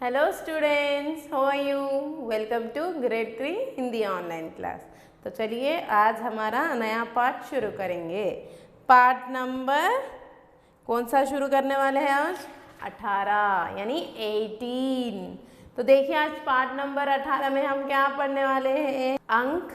Hello students, how are you? Welcome to grade 3 Hindi online class. तो चलिए आज हमारा नया पार्ट शुरू करेंगे। पार्ट नंबर कौन सा शुरू करने वाले हैं आज? 18 यानी 18। तो देखिए आज पार्ट नंबर 18 में हम क्या पढ़ने वाले हैं? अंक,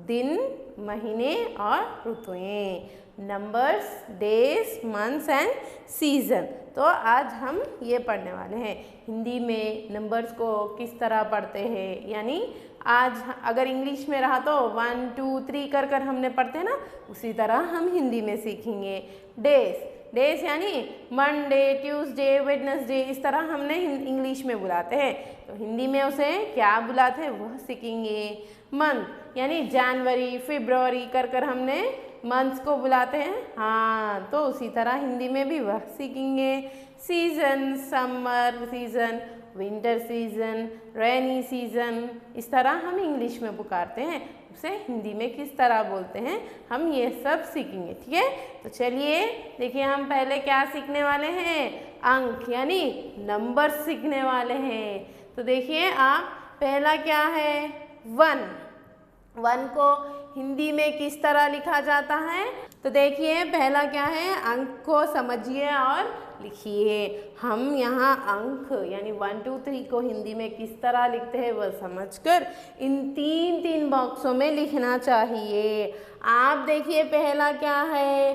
दिन, महीने और ऋतुएं, numbers, days, months and season. तो आज हम ये पढ़ने वाले हैं। हिंदी में नंबर्स को किस तरह पढ़ते हैं, यानी आज अगर इंग्लिश में रहा तो 1 2 3 कर कर हमने पढ़ते हैं ना, उसी तरह हम हिंदी में सीखेंगे। डेज यानी मंडे, ट्यूसडे, वेडनेसडे, इस तरह हमने इंग्लिश में बुलाते हैं, तो हिंदी में उसे क्या बुलाते हैं वह सीखेंगे। मंथ यानी जनवरी, फरवरी कर कर हमने मंथ्स को बुलाते हैं, हाँ, तो उसी तरह हिंदी में भी वह सीखेंगे। Season, summer season, winter season, rainy season, इस तरह हम इंग्लिश में पुकारते हैं, उसे हिंदी में किस तरह बोलते हैं हम ये सब सीखेंगे। ठीक है, तो चलिए देखिए हम पहले क्या सीखने वाले हैं? अंक यानी नंबर सीखने वाले हैं। तो देखिए आप पहला क्या है? 1 को हिंदी में किस तरह लिखा जाता है? तो देखिए पहला क्या है? अंक को समझिए और लिखिए। हम यहाँ अंक यानी 1 2 3 को हिंदी में किस तरह लिखते हैं वह समझकर इन तीन बॉक्सों में लिखना चाहिए। आप देखिए पहला क्या है?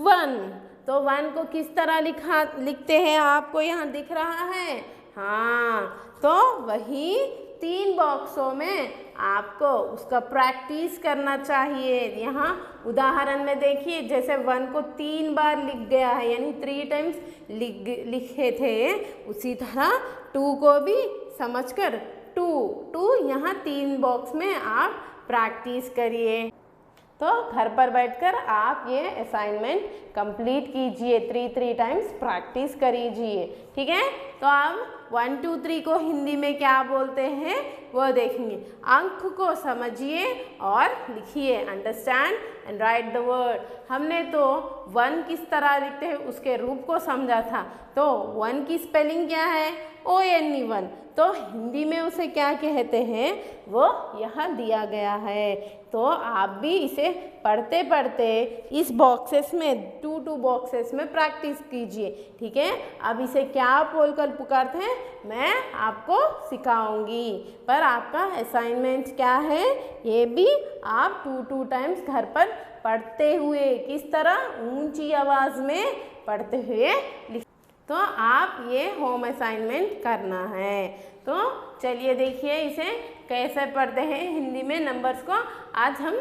1। तो 1 को किस तरह लिखते हैं? आपको यहाँ दिख रहा है, हाँ, तो वही 3 बॉक्सों में आपको उसका प्रैक्टिस करना चाहिए। यहाँ उदाहरण में देखिए जैसे 1 को 3 बार लिख गया है यानी 3 टाइम्स लिखे थे, उसी तरह 2 को भी समझकर टू यहाँ 3 बॉक्स में आप प्रैक्टिस करिए। तो घर पर बैठकर आप ये असाइनमेंट कंप्लीट कीजिए, 3 टाइम्स प्रैक्टिस करिए। ठीक है, तो आप 1 2 3 को हिंदी में क्या बोलते हैं वो देखेंगे। अंक को समझिए और लिखिए। Understand and right the word. हमने तो 1 किस तरह लिखते हैं उसके रूप को समझा था। तो 1 की स्पेलिंग क्या है? ONE 1। तो हिंदी में उसे क्या कहते हैं वो यहाँ दिया गया है। तो आप भी इसे पढ़ते पढ़ते इस बॉक्सेस में 2 बॉक्सेस में प्रैक्टिस कीजिए। ठीक है, अब इसे क्या बोलकर पुकारते हैं मैं आपको सिखाऊंगी, पर आपका असाइनमेंट क्या है ये भी आप 2 टाइम्स घर पर पढ़ते हुए किस तरह ऊंची आवाज़ में पढ़ते हुए लिख। तो आप ये होम असाइनमेंट करना है। तो चलिए देखिए इसे कैसे पढ़ते हैं हिंदी में नंबर्स को आज हम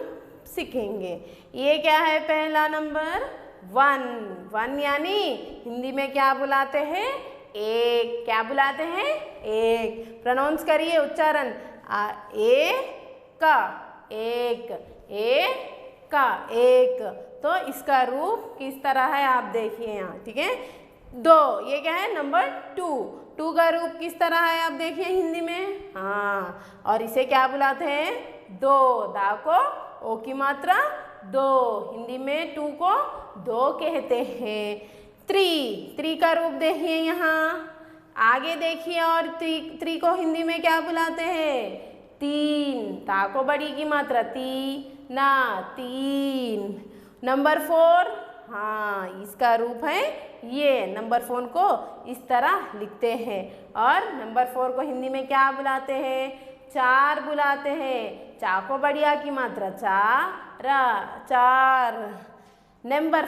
सीखेंगे। ये क्या है? पहला नंबर 1 यानी हिंदी में क्या बुलाते हैं? एक। क्या बुलाते हैं? एक। प्रोनाउंस करिए, उच्चारण। एक। तो इसका रूप किस तरह है आप देखिए यहाँ। ठीक है, 2। ये क्या है? नंबर 2 का रूप किस तरह है आप देखिए हिंदी में, हाँ, और इसे क्या बुलाते हैं? 2। दा को ओ की मात्रा 2, हिंदी में 2 को 2 कहते हैं। 3 का रूप देखिए यहाँ, आगे देखिए, और 3 को हिंदी में क्या बुलाते हैं? 3। ता को बड़ी की मात्रा 3। नंबर 4, हाँ, इसका रूप है ये। नंबर 4 को इस तरह लिखते हैं। और नंबर 4 को हिंदी में क्या बुलाते हैं? 4 बुलाते हैं। चा को बढ़िया की मात्रा 4। नंबर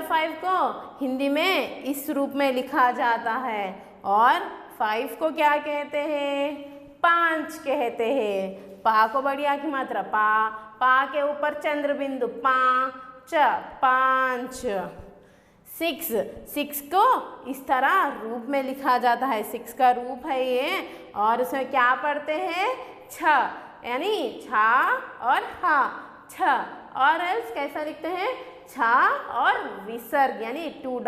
5 को हिंदी में इस रूप में लिखा जाता है। और 5 को क्या कहते हैं? 5 कहते हैं। पा को बढ़िया की मात्रा पा के ऊपर चंद्र बिंदु 5। 6 को इस तरह रूप में लिखा जाता है। 6 का रूप है ये, और उसमें क्या पढ़ते हैं? 6 यानी छा और हा, 6। और एल्स कैसा लिखते हैं? छा और विसर्ग यानी 2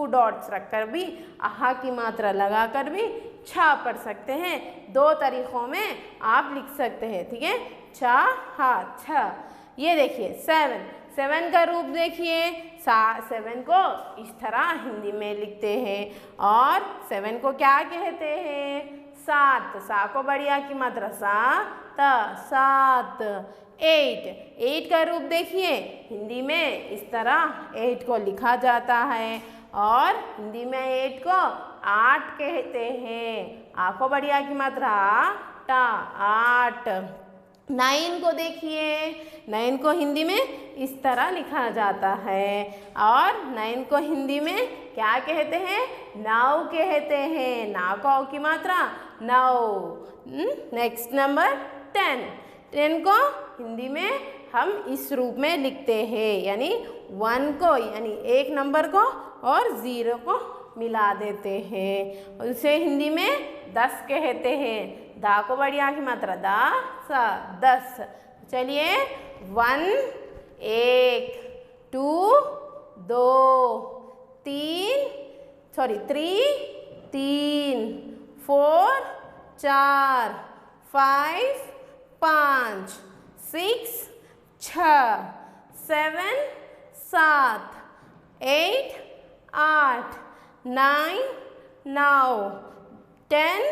डॉट्स रखकर भी, आहा की मात्रा लगाकर भी छा पढ़ सकते हैं। 2 तरीकों में आप लिख सकते हैं। ठीक है, छा हा छ। ये देखिए 7 7 का रूप देखिए, 7 को इस तरह हिंदी में लिखते हैं और 7 को क्या कहते हैं? 7। सा को बढ़िया की मात्रा सा, त, 7। 8 का रूप देखिए, हिंदी में इस तरह 8 को लिखा जाता है और हिंदी में 8 को 8 कहते हैं। आ को बढ़िया की मात्रा टा, 8। 9 को देखिए, 9 को हिंदी में इस तरह लिखा जाता है और 9 को हिंदी में क्या कहते हैं? 9 कहते हैं। ना को की मात्रा 9। Next number 10। 10 को हिंदी में हम इस रूप में लिखते हैं, यानी 1 को यानी 1 नंबर को और 0 को मिला देते हैं। उसे हिंदी में 10 कहते हैं। दा को बढ़िया की मात्रा दा, सा, 10। चलिए 1, 1, 2, 3, 4, 4, 5, 5, 6, 6, 7, 7, 8, 8, 9, 9, 10,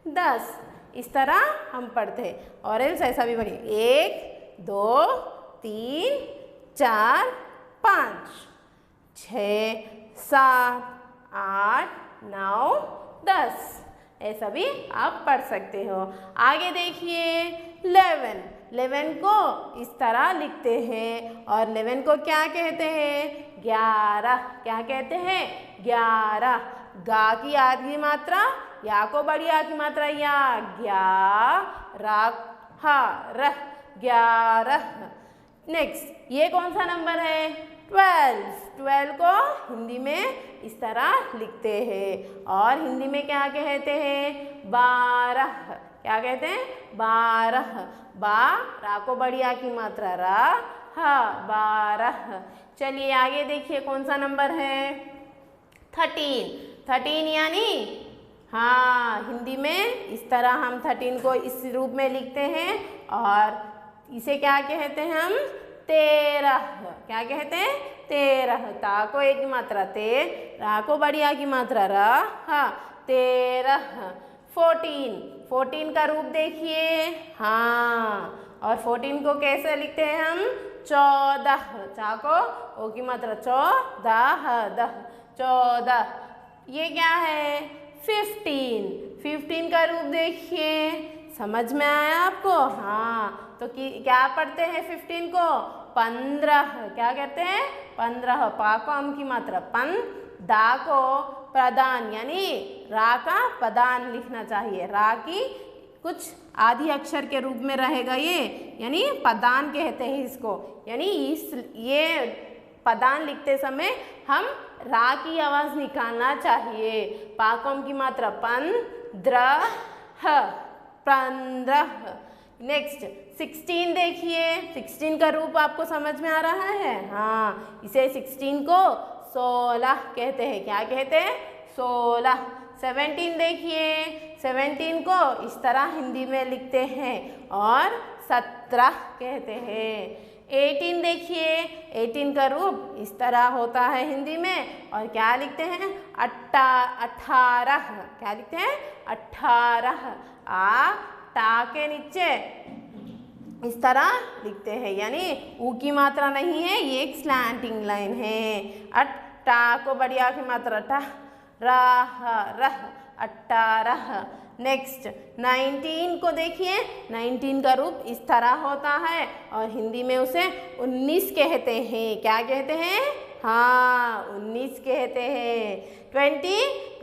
10। इस तरह हम पढ़ते हैं और एल्स ऐसा भी पढ़िए 1, 2, 3, 4, 5, 6, 7, 8, 9, 10। ऐसा भी आप पढ़ सकते हो। आगे देखिए 11। 11 को इस तरह लिखते हैं और 11 को क्या कहते हैं? 11। क्या कहते हैं? 11। गा की आधी मात्रा, या को बढ़िया की मात्रा या, ग्यारह, 11। नेक्स्ट ये कौन सा नंबर है? 12। 12 को हिंदी में इस तरह लिखते हैं और हिंदी में क्या कहते हैं? 12। क्या कहते हैं? 12। बा, रा को बढ़िया की मात्रा रा, हा, 12। चलिए आगे देखिए कौन सा नंबर है? 13। 13 यानी हाँ, हिंदी में इस तरह हम 13 को इस रूप में लिखते हैं और इसे क्या कहते हैं हम? 13। क्या कहते हैं? 13। ता को एक की मात्रा ते, रा को बढ़िया की मात्रा रा, हाँ, 13। 14। 14 का रूप देखिए, हाँ, और 14 को कैसे लिखते हैं हम? 14। चा को ओ की मात्रा 14, 14। ये क्या है? 15। 15 का रूप देखिए, समझ में आया आपको? हाँ, तो क्या पढ़ते हैं 15 को? 15। क्या कहते हैं? 15। पा को अम की मात्रा पन, दा को प्रदान यानी रा का प्रदान लिखना चाहिए। रा की कुछ आधी अक्षर के रूप में रहेगा ये, यानी प्रदान कहते हैं इसको। यानी ये प्रदान लिखते समय हम रा की आवाज़ निकालना चाहिए। पाकम की मात्रा पन, द्र, ह, 15। नेक्स्ट 16 देखिए। 16 का रूप आपको समझ में आ रहा है? हाँ, इसे 16 को 16 कहते हैं। क्या कहते हैं? 16। 17 देखिए। 17 को इस तरह हिंदी में लिखते हैं और 17 कहते हैं। 18 देखिए। 18 का रूप इस तरह होता है हिंदी में और क्या लिखते हैं? 18। क्या लिखते हैं? 18। आ, टा के नीचे इस तरह लिखते हैं, यानी ऊ की मात्रा नहीं है, ये एक स्लैंटिंग लाइन है। टा को बढ़िया की मात्रा टा, रह, 18। नेक्स्ट 19 को देखिए। 19 का रूप इस तरह होता है और हिंदी में उसे 19 कहते हैं। क्या कहते हैं? हाँ, 19 कहते हैं।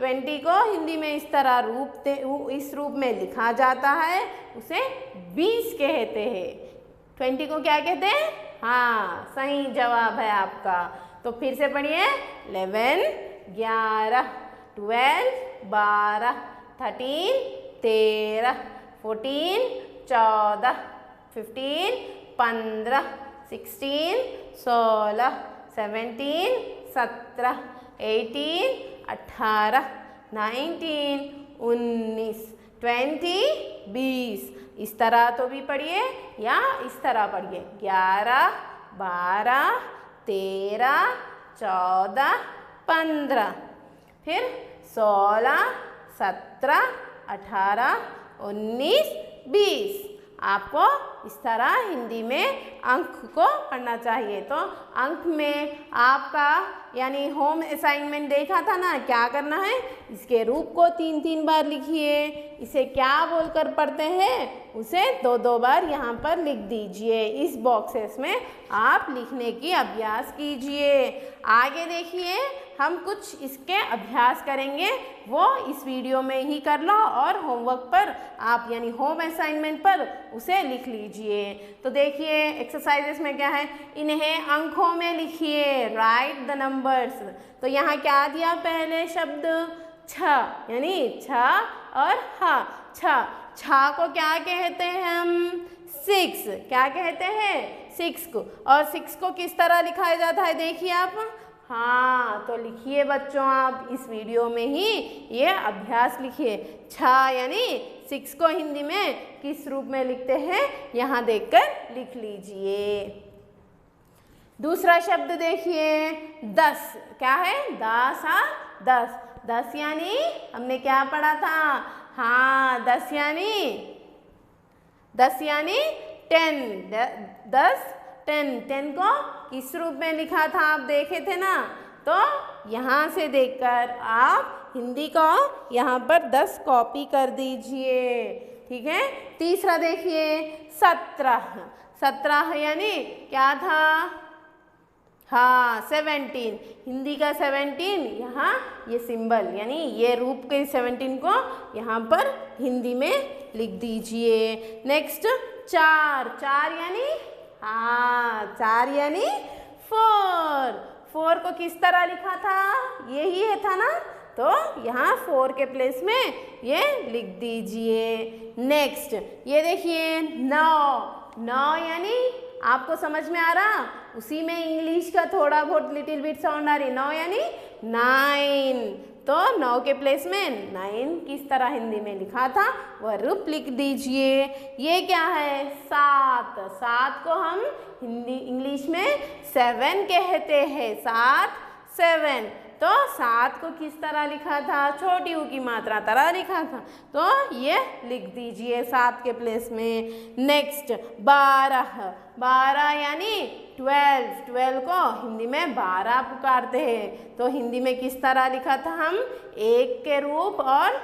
20 को हिंदी में इस तरह इस रूप में लिखा जाता है, उसे 20 कहते हैं। 20 को क्या कहते हैं? हाँ, सही जवाब है आपका। तो फिर से पढ़िए 11, 11, 12, 12, 13, 13, 14, 14, 15, 15, 16, 16, 17, 17, 18, 18, 19, 19, 20, 20। इस तरह तो भी पढ़िए या इस तरह पढ़िए 11, 12, 13, 14, 15, फिर 16, 17, 18, 19, 20। आपको इस तरह हिंदी में अंक को पढ़ना चाहिए। तो अंक में आपका यानी होम असाइनमेंट देखा था ना, क्या करना है, इसके रूप को 3-3 बार लिखिए। इसे क्या बोलकर पढ़ते हैं उसे 2-2 बार यहाँ पर लिख दीजिए। इस बॉक्सेस में आप लिखने की अभ्यास कीजिए। आगे देखिए, हम कुछ इसके अभ्यास करेंगे, वो इस वीडियो में ही कर लो और होमवर्क पर आप यानी होम असाइनमेंट पर उसे लिख लीजिए। तो देखिए एक्सरसाइजेस में क्या है, इन्हें अंकों में लिखिए, राइट द नंबर्स। तो यहाँ क्या दिया, पहले शब्द छ यानी छ और ह। छ को क्या कहते हैं हम, 6। क्या कहते हैं, 6 को। और 6 को किस तरह लिखा जाता है देखिए आप। हाँ, तो लिखिए बच्चों, आप इस वीडियो में ही ये अभ्यास लिखिए। छ यानी 6 को हिंदी में किस रूप में लिखते हैं, यहाँ देखकर लिख लीजिए। दूसरा शब्द देखिए, 10। क्या है, 10। 10 यानी हमने क्या पढ़ा था, हाँ 10 यानी 10। 10 10 को किस रूप में लिखा था आप देखे थे ना। तो यहाँ से देखकर आप हिंदी को यहाँ पर 10 कॉपी कर दीजिए, ठीक है। तीसरा देखिए, 17 यानी क्या था, हाँ 17। हिंदी का 17, यहाँ ये सिंबल यानी ये रूप के 17 को यहाँ पर हिंदी में लिख दीजिए। नेक्स्ट 4 यानी, हाँ 4 यानी 4 को किस तरह लिखा था, यही है था ना, तो यहाँ 4 के प्लेस में ये लिख दीजिए। नेक्स्ट ये देखिए, 9 यानी आपको समझ में आ रहा, उसी में इंग्लिश का थोड़ा बहुत लिटिल बिट साउंड आ रही। 9 यानी 9, तो 9 के प्लेस में 9 किस तरह हिंदी में लिखा था वह रूप लिख दीजिए। ये क्या है, 7 को हम हिंदी इंग्लिश में 7 कहते हैं, 7। तो 7 को किस तरह लिखा था, छोटी ऊ की मात्रा तरह लिखा था, तो ये लिख दीजिए 7 के प्लेस में। नेक्स्ट 12 यानी 12 को हिंदी में 12 पुकारते हैं, तो हिंदी में किस तरह लिखा था हम, 1 के रूप और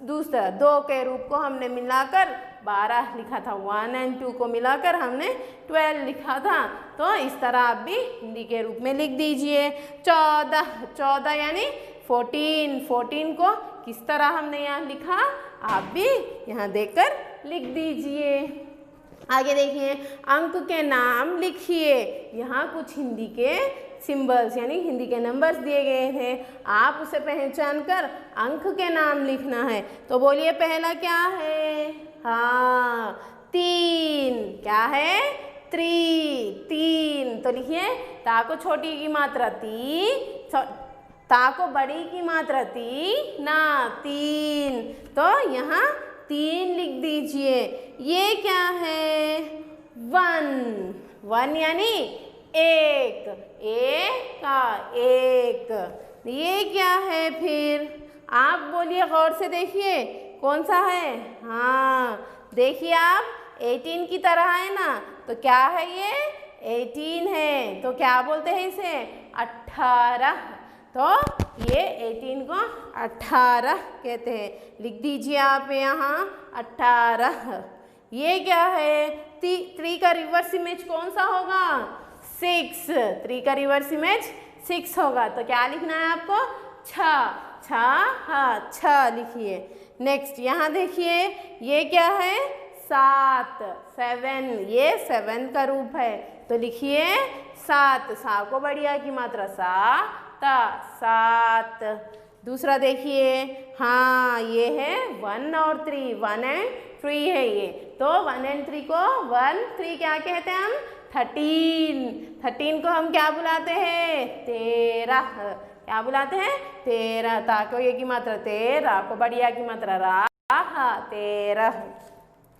दूसरा 2 के रूप को हमने मिलाकर 12 लिखा था, 1 और 2 को मिलाकर हमने 12 लिखा था। तो इस तरह आप भी हिंदी के रूप में लिख दीजिए। 14 यानी 14 को किस तरह हमने यहाँ लिखा, आप भी यहाँ देखकर लिख दीजिए। आगे देखिए, अंक के नाम लिखिए। यहाँ कुछ हिंदी के सिंबल्स यानी हिंदी के नंबर्स दिए गए थे, आप उसे पहचान कर अंक के नाम लिखना है। तो बोलिए पहला क्या है, हाँ 3। क्या है, 3। तो लिखिए, ता को छोटी की मात्रा ती, ता को बड़ी की मात्रा ती ना, 3। तो यहाँ 3 लिख दीजिए। ये क्या है, 1 यानी 1, का 1। ये क्या है फिर, आप बोलिए, गौर से देखिए कौन सा है, हाँ देखिए आप 18 की तरह है ना, तो क्या है ये 18 है, तो क्या बोलते हैं इसे, 18। तो ये 18 को 18 कहते हैं, लिख दीजिए आप यहाँ 18। ये क्या है, 3 का रिवर्स इमेज कौन सा होगा, 6। 3 का रिवर्स इमेज 6 होगा, तो क्या लिखना है आपको, 6 लिखिए। नेक्स्ट यहाँ देखिए, ये क्या है, 7, ये 7 का रूप है, तो लिखिए 7, सा को बढ़िया की मात्रा सात। दूसरा देखिए, हाँ ये है 1 और 3, 1 और 3 है ये, तो 1 और 3 को 1, 3 क्या कहते हैं हम, 13 को हम क्या बुलाते हैं, 13। क्या बुलाते हैं, 13। ता को ये की मात्रा 13, को बढ़िया की मात्रा रा, 13।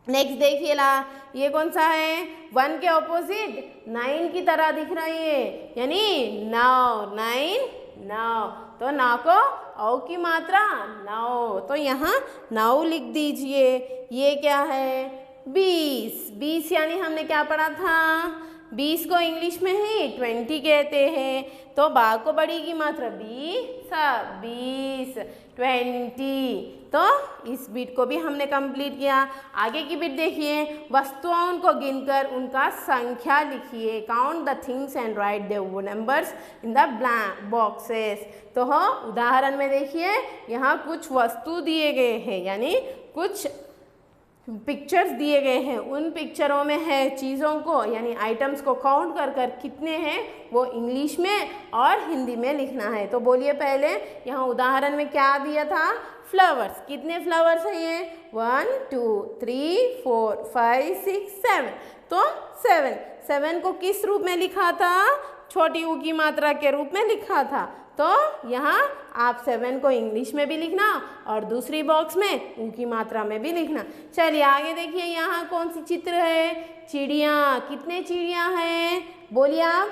नेक्स्ट देखिए ला, ये कौन सा है? 1 के ऑपोजिट 9 की तरह दिख रही है, यानी 9, 9, 9। तो 9 को औ की मात्रा 9, तो यहाँ 9 लिख दीजिए। ये क्या है? 20, 20 यानी हमने क्या पढ़ा था? 20 को इंग्लिश में ही 20 कहते हैं। तो बा को बड़ी की मात्रा 20, 20। तो इस बीट को भी हमने कंप्लीट किया। आगे की बीट देखिए, वस्तुओं को गिनकर उनका संख्या लिखिए। Count the things and right the numbers in the blank boxes. तो हो उदाहरण में देखिए, यहाँ कुछ वस्तु दिए गए हैं, यानी कुछ पिक्चर्स दिए गए हैं। उन पिक्चरों में है चीज़ों को, यानी आइटम्स को काउंट कर कर कितने हैं वो इंग्लिश में और हिंदी में लिखना है। तो बोलिए पहले, यहाँ उदाहरण में क्या दिया था? फ्लावर्स। कितने फ्लावर्स हैं ये? 1, 2, 3, 4, 5, 6, 7। तो 7 को किस रूप में लिखा था? छोटी ऊ की मात्रा के रूप में लिखा था। तो यहाँ आप 7 को इंग्लिश में भी लिखना और दूसरी बॉक्स में ऊ की मात्रा में भी लिखना। चलिए आगे देखिए, यहाँ कौन सी चित्र है? चिड़िया। कितने चिड़िया हैं? बोलिए आप,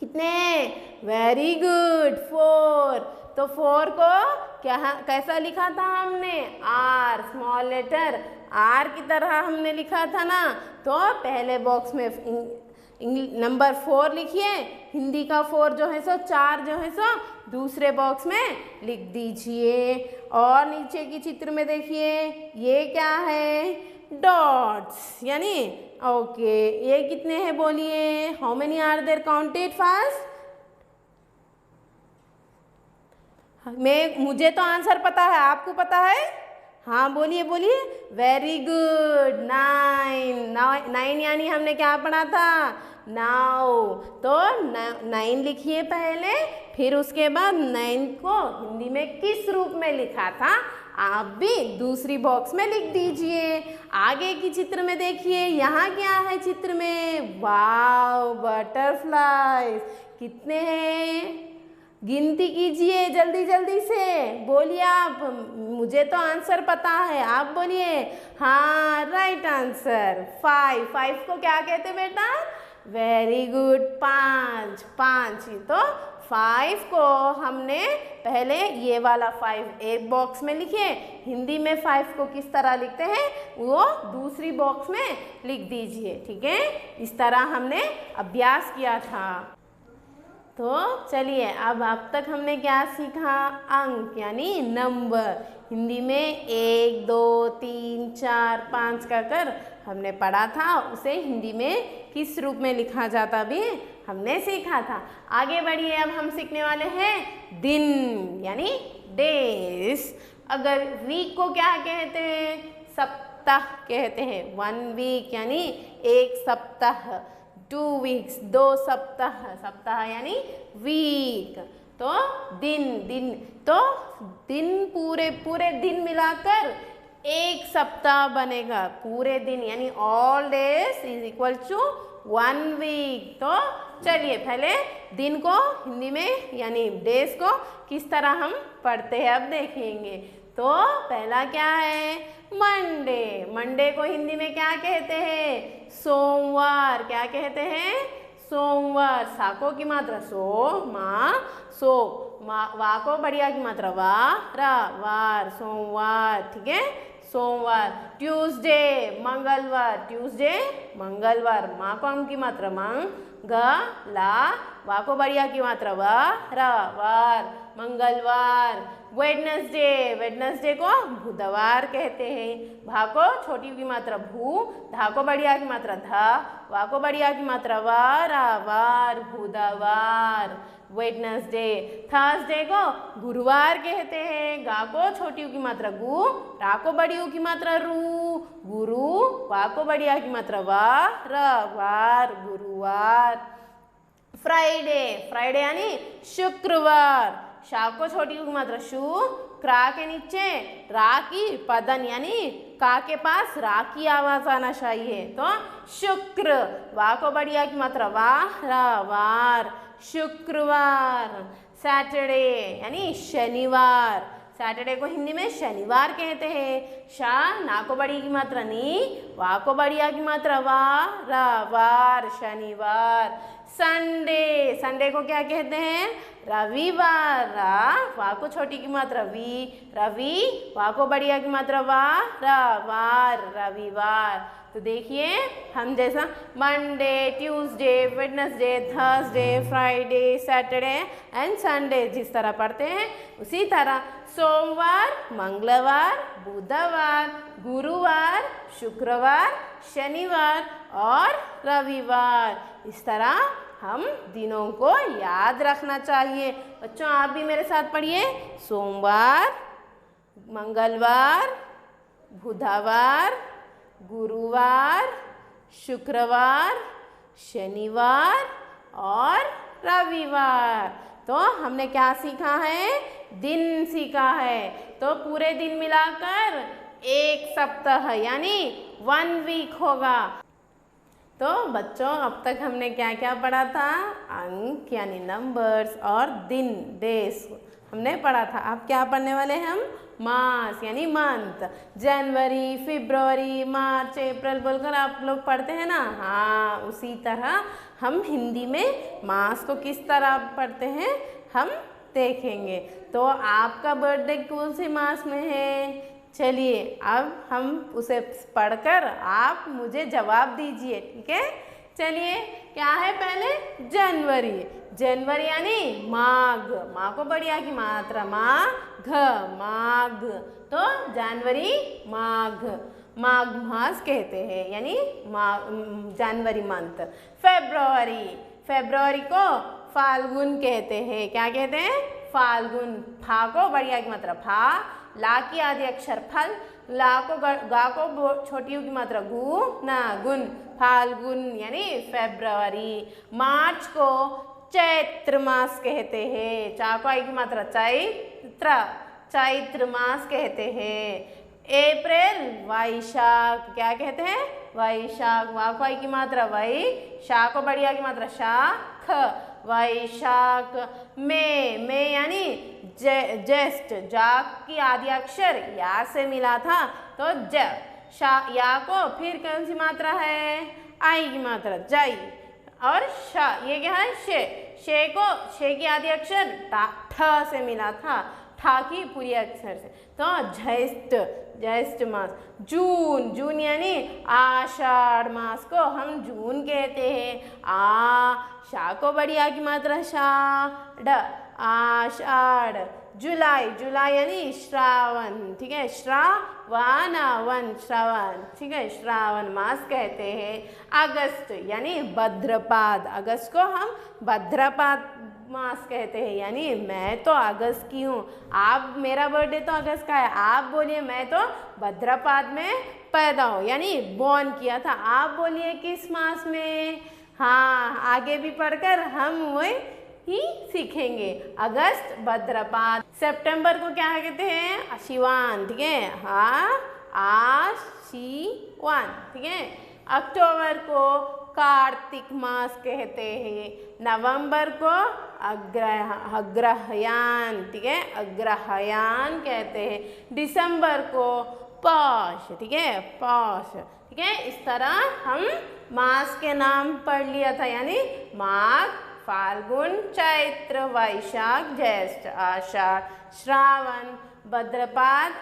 कितने? Very good, 4। तो 4 को क्या कैसा लिखा था हमने? आर, स्मॉल लेटर आर की तरह हमने लिखा था ना। तो पहले बॉक्स में नंबर 4 लिखिए, हिंदी का 4 जो है सो 4 जो है सो दूसरे बॉक्स में लिख दीजिए। और नीचे की चित्र में देखिए, ये क्या है? डॉट्स, यानी ओके। ये कितने हैं बोलिए? How many are there counted fast? मुझे तो आंसर पता है, आपको पता है? हाँ बोलिए बोलिए। वेरी गुड, 9 यानी हमने क्या पढ़ा था? 9। तो 9 लिखिए पहले, फिर उसके बाद 9 को हिंदी में किस रूप में लिखा था आप भी दूसरी बॉक्स में लिख दीजिए। आगे की चित्र में देखिए, यहाँ क्या है चित्र में? वाव, बटरफ्लाईज। कितने हैं? गिनती कीजिए जल्दी जल्दी से। बोलिए आप, मुझे तो आंसर पता है, आप बोलिए। हाँ, राइट आंसर 5 को क्या कहते बेटा? Very good, 5। तो 5 को हमने पहले ये वाला 5 एक बॉक्स में लिखे। हिंदी में 5 को किस तरह लिखते हैं वो दूसरी बॉक्स में लिख दीजिए, ठीक है? इस तरह हमने अभ्यास किया था। तो चलिए, अब तक हमने क्या सीखा? अंक यानी नंबर। हिंदी में 1, 2, 3, 4, 5 का कर हमने पढ़ा था। उसे हिंदी में किस रूप में लिखा जाता भी हमने सीखा था। आगे बढ़िए, अब हम सीखने वाले हैं दिन यानी डेज। अगर वीक को क्या कहते हैं? सप्ताह कहते हैं। 1 वीक यानी 1 सप्ताह। 2 वीक्स 2 सप्ताह। सप्ताह यानी वीक। तो दिन तो दिन पूरे दिन मिलाकर 1 सप्ताह बनेगा। पूरे दिन यानी all days is equal to 1 week. तो चलिए पहले दिन को हिंदी में यानी डेज को किस तरह हम पढ़ते हैं अब देखेंगे। तो पहला क्या है? मंडे। मंडे को हिंदी में क्या कहते हैं? सोमवार। क्या कहते हैं? सोमवार। साको की मात्रा सो, माँ सो, वा को बढ़िया की मात्रा वा, रा, वार, सोमवार, ठीक है? सोमवार। ट्यूसडे मंगलवार। ट्यूसडे मंगलवार। माँ को हम की मात्रा मंग, ग, ला, वा को बढ़िया की मात्रा वा, रा, वार, मंगलवार। वेडनेसडे। वेडनेसडे को बुधवार कहते हैं। भा को छोटी की मात्रा भू, धा को बढ़िया की मात्रा धा, वा को बढ़िया की मात्रा वा, रा, वार, बुधवार, वेडनेसडे। थर्सडे को गुरुवार कहते हैं। गा को छोटी की मात्रा गु, रा को बड़ी की मात्रा रू, गुरु, वा को बढ़िया की मात्रा वा, र, वार, गुरुवार। फ्राइडे। फ्राइडे यानी शुक्रवार। शा को छोटी की मात्रा शु, क्रा के नीचे रा की पदन यानी का के पास रा की आवाज आना चाहिए। तो शुक्र। वा को बढ़िया की मात्रा वा, रा, वार, शुक्रवार। सैटरडे यानी शनिवार। सैटरडे को हिंदी में शनिवार कहते हैं। शा ना को बड़ी की मात्रा नी, वा को बढ़िया की मात्रा वा, रा वार शनिवार। संडे, संडे को क्या कहते हैं? रविवार। रा वा को छोटी की मात्रा वी, रवि वा को बढ़िया की मात्रा वा, रा वार रविवार। तो देखिए हम जैसा Monday, Tuesday, Wednesday, Thursday, Friday, Saturday and Sunday जिस तरह पढ़ते हैं उसी तरह सोमवार, मंगलवार, बुधवार, गुरुवार, शुक्रवार, शनिवार और रविवार, इस तरह हम दिनों को याद रखना चाहिए। बच्चों आप भी मेरे साथ पढ़िए। सोमवार, मंगलवार, बुधवार, गुरुवार, शुक्रवार, शनिवार और रविवार। तो हमने क्या सीखा है? दिन सीखा है। तो पूरे दिन मिलाकर एक सप्ताह यानी 1 वीक होगा। तो बच्चों अब तक हमने क्या क्या पढ़ा था? अंक यानी नंबर्स और दिन डेज हमने पढ़ा था। अब क्या पढ़ने वाले हैं हम? मास यानी मंथ। जनवरी, फरवरी, मार्च, अप्रैल बोलकर आप लोग पढ़ते हैं ना, हाँ उसी तरह हम हिंदी में मास को किस तरह पढ़ते हैं हम देखेंगे। तो आपका बर्थडे कौन से मास में है? चलिए अब हम उसे पढ़कर आप मुझे जवाब दीजिए, ठीक है? चलिए क्या है पहले? जनवरी। जनवरी यानी माघ, माँ को बढ़िया की मात्रा माघ, माघ। तो जनवरी माघ, माघ मास कहते हैं यानी जनवरी मंथ। फरवरी, फरवरी को फाल्गुन कहते हैं। क्या कहते हैं? फाल्गुन। फा को बढ़िया की मात्रा फा, ला की आदि अक्षर फल, ला को गा को छोटी की मात्रा गु, ना गुन, फाल्गुन यानी फरवरी। मार्च को चैत्र मास कहते हैं। चा को आई की मात्रा चैत्र, चैत्र मास कहते हैं। अप्रैल वैशाख, क्या कहते हैं? वैशाख। वा को आई की मात्रा वै, शा को बढ़िया की मात्रा शाख, वैशाख। मई यानी ज्येष्ठ, जा की आदि अक्षर या से मिला था तो ज, शा या को फिर कौन सी मात्रा है? आई की मात्रा जय और शा, ये क्या है? शे, शे को शे की आदि अक्षर ठ से मिला था, ठा की पूरी अक्षर से, तो ज्येष्ठ, ज्येष्ठ मास। जून, जून यानी आषाढ़ मास को हम जून कहते हैं। आ शा को बढ़िया की मात्रा शा, ड आषाढ़। जुलाई, जुलाई यानी श्रावण, ठीक है? श्रावण, वन श्रावण, ठीक है? श्रावण मास कहते हैं। अगस्त यानी भद्रपाद, अगस्त को हम भद्रपाद मास कहते हैं यानी मैं तो अगस्त की हूँ। आप, मेरा बर्थडे तो अगस्त का है, आप बोलिए मैं तो भद्रपाद में पैदा हूँ यानी बॉर्न किया था। आप बोलिए किस मास में? हाँ आगे भी पढ़कर हम वही ही सीखेंगे। अगस्त भद्रपाद। सितंबर को क्या कहते हैं? आशीवान, ठीक है? हाँ आशीवान, ठीक है? अक्टूबर को कार्तिक मास कहते हैं। नवंबर को अग्रहायण, ठीक है? अग्रहायण कहते हैं। दिसंबर को पौष, ठीक है? पौष, ठीक है? इस तरह हम मास के नाम पढ़ लिया था यानी माघ, फाल्गुन, चैत्र, वैशाख, ज्येष्ठ, आषाढ़, श्रावण, भद्रपाद,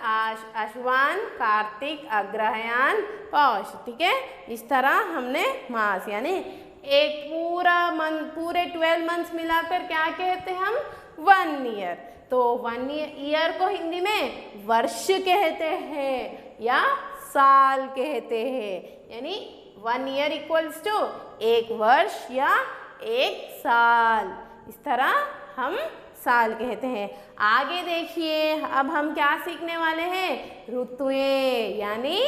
आश्वान, कार्तिक, अग्रहायण, पौष, ठीक है? इस तरह हमने मास यानी एक पूरा मंथ, पूरे 12 मंथ्स मिलाकर क्या कहते हैं हम? 1 ईयर। तो 1 ईयर को हिंदी में वर्ष कहते हैं या साल कहते हैं यानी 1 ईयर इक्वल्स टू 1 वर्ष या 1 साल, इस तरह हम साल कहते हैं। आगे देखिए अब हम क्या सीखने वाले हैं? ऋतुएं यानी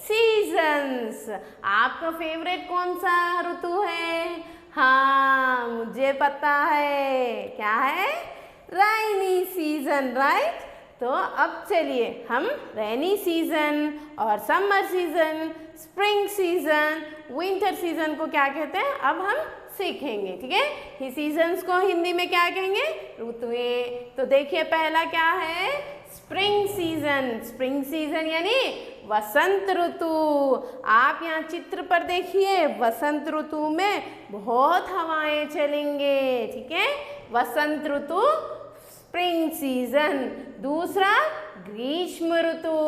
सीजन्स। आपका फेवरेट कौन सा ऋतु है? हाँ मुझे पता है, क्या है? Rainy season, right? तो अब चलिए हम रेनी सीजन और summer season, spring season, winter season को क्या कहते हैं अब हम सीखेंगे, ठीक है? ये सीजन्स को हिंदी में क्या कहेंगे? ऋतुएं। तो देखिए पहला क्या है? Spring season. स्प्रिंग सीजन यानी वसंत ऋतु। आप यहाँ चित्र पर देखिए, वसंत ऋतु में बहुत हवाएं चलेंगे, ठीक है। वसंत ऋतु, स्प्रिंग सीजन। दूसरा ग्रीष्म ऋतु।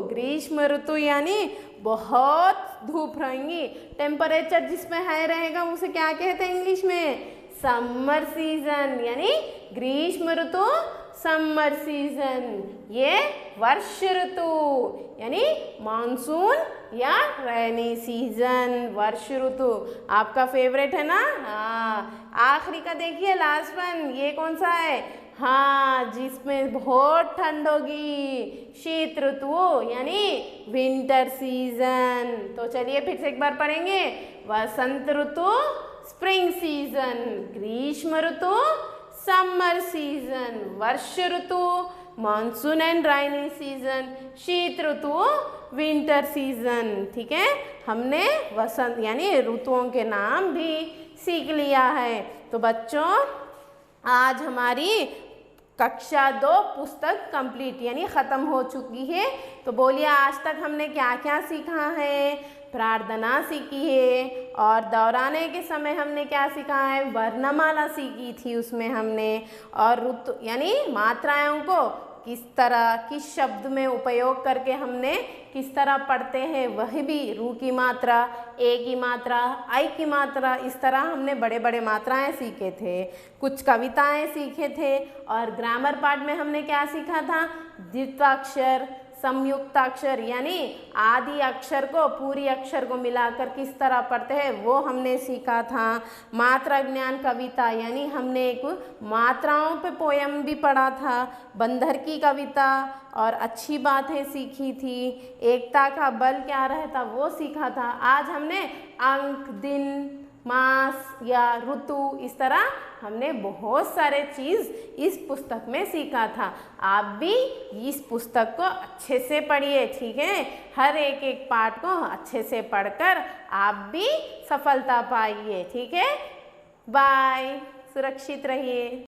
ग्रीष्म ऋतु यानी बहुत धूप रहेंगी, टेम्परेचर जिसमें हाई रहेगा उसे क्या कहते हैं इंग्लिश में? Summer season. यानी ग्रीष्म ऋतु, समर सीजन। ये वर्ष ऋतु यानी मानसून या रेनी सीजन, वर्ष ऋतु आपका फेवरेट है ना? हाँ, आखिरी का देखिए, लास्ट वन, ये कौन सा है? हाँ, जिसमें बहुत ठंड होगी, शीत ऋतु यानी विंटर सीजन। तो चलिए फिर से एक बार पढ़ेंगे। वसंत ऋतु, स्प्रिंग सीजन। ग्रीष्म ऋतु, समर सीजन। वर्ष ऋतु, मानसून एंड राइनी सीजन। शीत ऋतु, विंटर सीजन। ठीक है, हमने वसंत यानी ऋतुओं के नाम भी सीख लिया है। तो बच्चों, आज हमारी कक्षा 2 पुस्तक कंप्लीट यानी ख़त्म हो चुकी है। तो बोलिए, आज तक हमने क्या क्या सीखा है? प्रार्थना सीखी है, और दोहराने के समय हमने क्या सीखा है? वर्णमाला सीखी थी उसमें हमने। और ऋतु यानी मात्राओं को किस तरह, किस शब्द में उपयोग करके हमने किस तरह पढ़ते हैं, वही भी रू की मात्रा, ए की मात्रा, आई की मात्रा, इस तरह हमने बड़े बड़े मात्राएं सीखे थे। कुछ कविताएं सीखे थे, और ग्रामर पार्ट में हमने क्या सीखा था? द्वित्वाक्षर, संयुक्ताक्षर यानी आदि अक्षर को पूरी अक्षर को मिलाकर किस तरह पढ़ते हैं वो हमने सीखा था। मात्रा ज्ञान कविता यानी हमने एक मात्राओं पे पोयम भी पढ़ा था। बंदर की कविता और अच्छी बातें सीखी थी। एकता का बल क्या रहता वो सीखा था। आज हमने अंक, दिन, मास या ऋतु, इस तरह हमने बहुत सारे चीज़ इस पुस्तक में सीखा था। आप भी इस पुस्तक को अच्छे से पढ़िए, ठीक है। हर एक एक पाठ को अच्छे से पढ़कर आप भी सफलता पाइए, ठीक है। बाय, सुरक्षित रहिए।